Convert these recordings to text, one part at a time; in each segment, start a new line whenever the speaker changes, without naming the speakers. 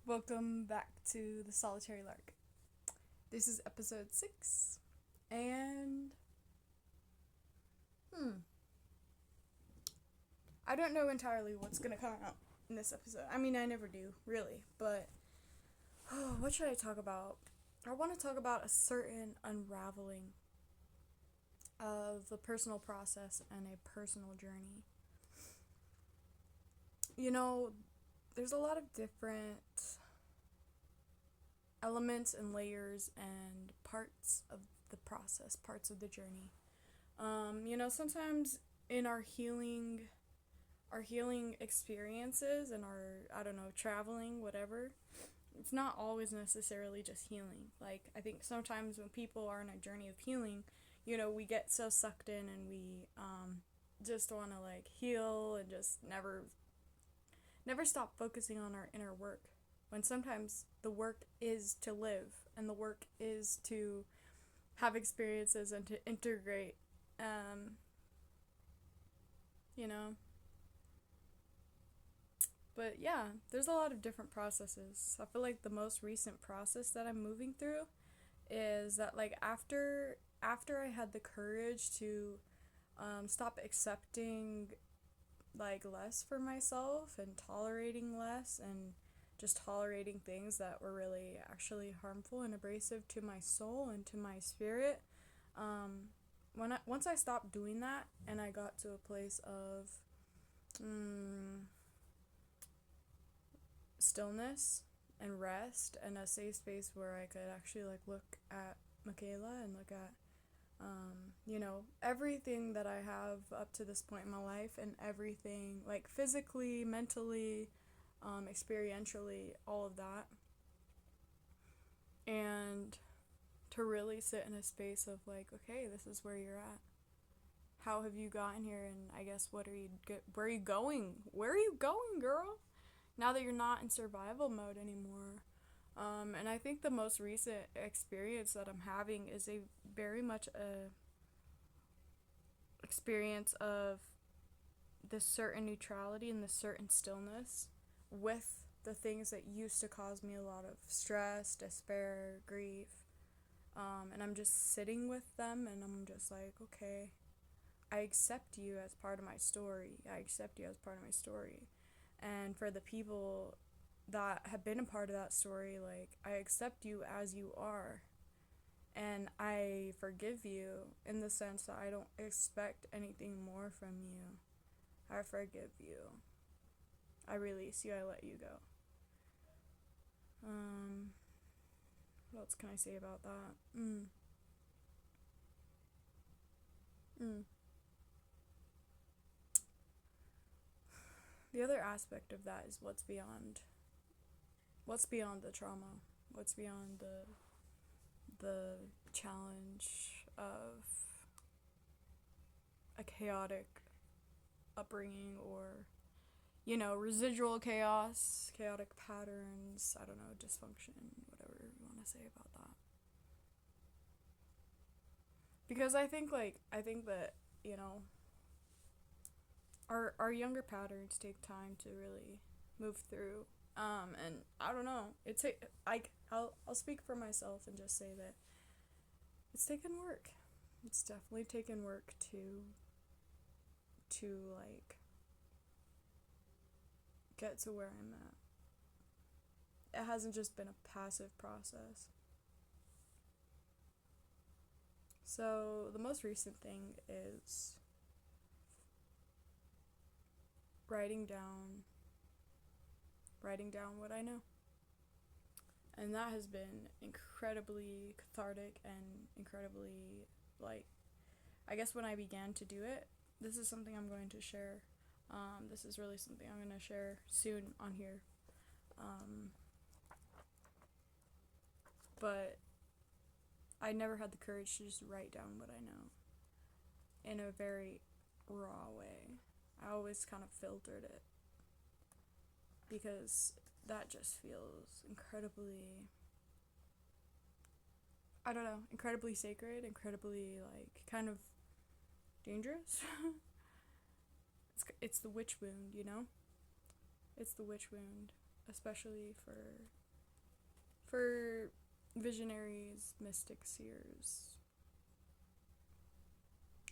Welcome back to the Solitary Lark. This is episode 6, and I don't know entirely what's gonna come out in this episode. I mean, I never do, really, but what should I talk about? I want to talk about a certain unraveling of a personal process and a personal journey. You know, there's a lot of different elements and layers and parts of the process, parts of the journey. Sometimes in our healing experiences and our, I don't know, traveling, whatever, it's not always necessarily just healing. Like, I think sometimes when people are on a journey of healing, we get so sucked in and we just want to like heal and just never stop focusing on our inner work. When sometimes the work is to live and the work is to have experiences and to integrate, um, you know. But yeah, there's a lot of different processes. I feel like the most recent process that I'm moving through is that like after I had the courage to stop accepting like less for myself and tolerating less and just tolerating things that were really actually harmful and abrasive to my soul and to my spirit. Once I stopped doing that and I got to a place of stillness and rest and a safe space where I could actually like look at Michaela and look at everything that I have up to this point in my life and everything like physically, mentally, experientially, all of that. And to really sit in a space of like, okay, this is where you're at. How have you gotten here? And I guess where are you going? Where are you going, girl? Now that you're not in survival mode anymore. And I think the most recent experience that I'm having is a very much a experience of this certain neutrality and this certain stillness with the things that used to cause me a lot of stress, despair, grief. And I'm just sitting with them and I'm just like, okay, I accept you as part of my story. I accept you as part of my story. And for the people that have been a part of that story, like, I accept you as you are. And I forgive you in the sense that I don't expect anything more from you. I forgive you. I release you. I let you go. What else can I say about that? Mm. The other aspect of that is what's beyond the trauma, what's beyond the challenge of a chaotic upbringing or residual chaos, chaotic patterns, I don't know, dysfunction, whatever you want to say about that. Because I think that, you know, our younger patterns take time to really move through. And I don't know. I'll speak for myself and just say that it's taken work. It's definitely taken work to like get to where I'm at. It hasn't just been a passive process. So the most recent thing is writing down writing down what I know. And that has been incredibly cathartic and incredibly like I guess when I began to do it, this is something I'm going to share. This is really something I'm going to share soon on here. But I never had the courage to just write down what I know in a very raw way. I always kind of filtered it because that just feels incredibly, I don't know, incredibly sacred, incredibly like kind of dangerous. It's the witch wound, you know? It's the witch wound. especially for visionaries, mystics, seers.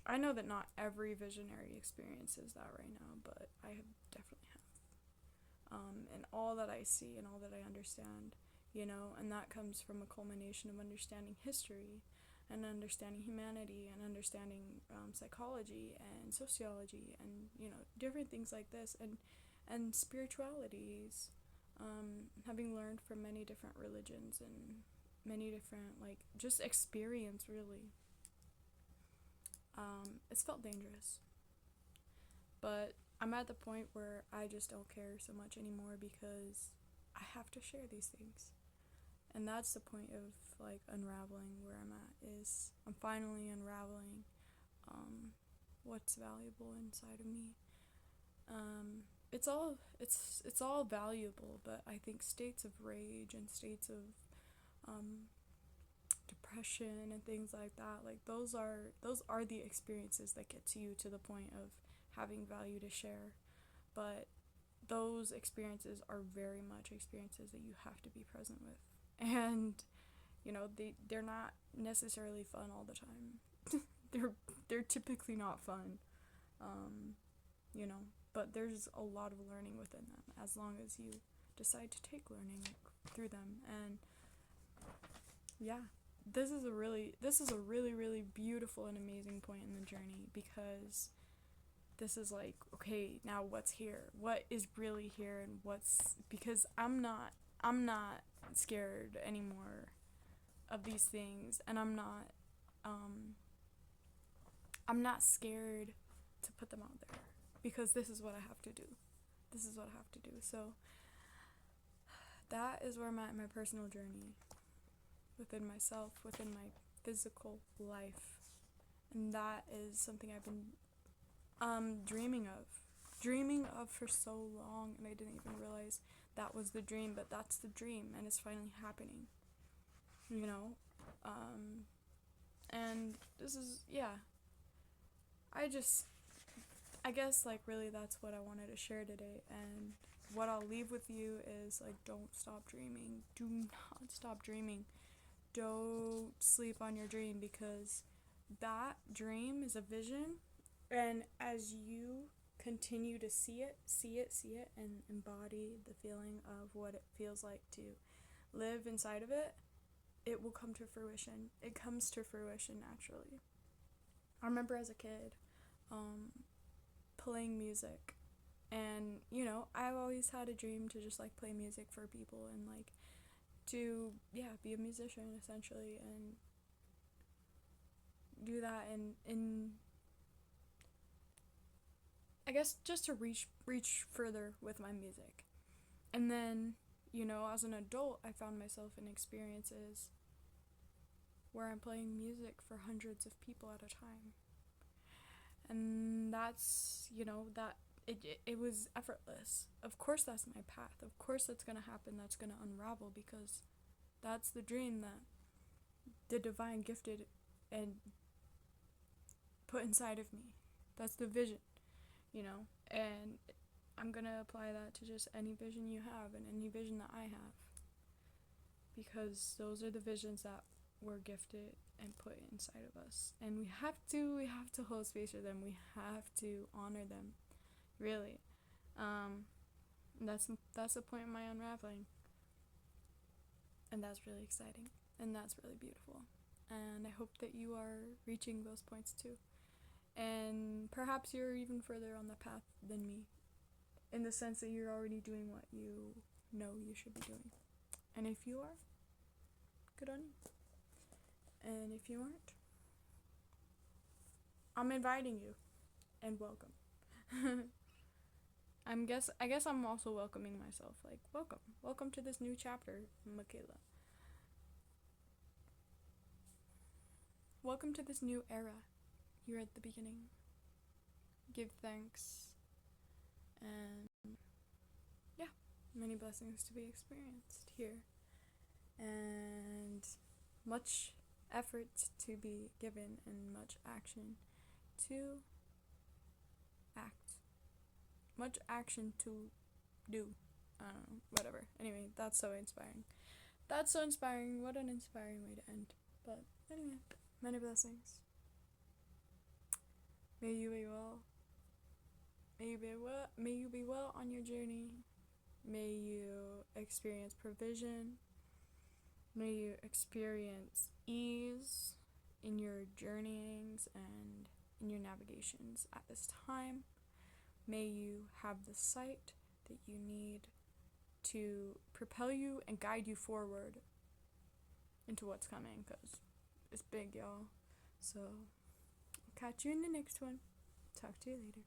I know that not every visionary experiences that right now, but I have definitely have. And all that I see and all that I understand, and that comes from a culmination of understanding history and understanding humanity and understanding psychology and sociology and, different things like this and spiritualities. Having learned from many different religions and many different, just experience, really. It's felt dangerous. But I'm at the point where I just don't care so much anymore because I have to share these things. And that's the point of, unraveling where I'm at, is I'm finally unraveling what's valuable inside of me. It's all valuable, but I think states of rage and states of depression and things like that, those are the experiences that get to you to the point of having value to share. But those experiences are very much experiences that you have to be present with, and they're not necessarily fun all the time. they're typically not fun, but there's a lot of learning within them as long as you decide to take learning through them. And yeah, this is a really really beautiful and amazing point in the journey, because this is okay, now what's here, what is really here, and because I'm not scared anymore of these things, and I'm not scared to put them out there, because this is what I have to do. So that is where I'm at in my personal journey, within myself, within my physical life. And that is something I've been dreaming of for so long, and I didn't even realize that was the dream, but that's the dream, and it's finally happening. And this is, I guess really that's what I wanted to share today. And what I'll leave with you is don't stop dreaming. Do not stop dreaming. Don't sleep on your dream, because that dream is a vision, and as you continue to see it, and embody the feeling of what it feels like to live inside of it, it will come to fruition. It comes to fruition naturally. I remember as a kid playing music, and I've always had a dream to just play music for people, and to be a musician essentially, and do that, and I guess just to reach further with my music. And then as an adult, I found myself in experiences where I'm playing music for hundreds of people at a time, and that's that it was effortless. Of course that's my path, of course that's gonna happen, that's gonna unravel, because that's the dream that the divine gifted and put inside of me. That's the vision, and I'm gonna apply that to just any vision you have and any vision that I have, because those are the visions that were gifted and put inside of us, and we have to hold space for them. We have to honor them, really. That's the point of my unraveling, and that's really exciting, and that's really beautiful, and I hope that you are reaching those points too, and perhaps you're even further on the path than me, in the sense that you're already doing what you know you should be doing. And if you are, good on you. And if you aren't, I'm inviting you, and welcome. I guess I'm also welcoming myself. Welcome to this new chapter, Michaela. Welcome to this new era. You're at the beginning. Give thanks, and many blessings to be experienced here, and much effort to be given, and much action to act, much action to do. I don't know, whatever. Anyway, that's so inspiring. That's so inspiring. What an inspiring way to end. But anyway, many blessings. May you be well. May you be well. May you be well on your journey. May you experience provision. May you experience ease in your journeyings and in your navigations at this time. May you have the sight that you need to propel you and guide you forward into what's coming, because it's big, y'all. So, I'll catch you in the next one. Talk to you later.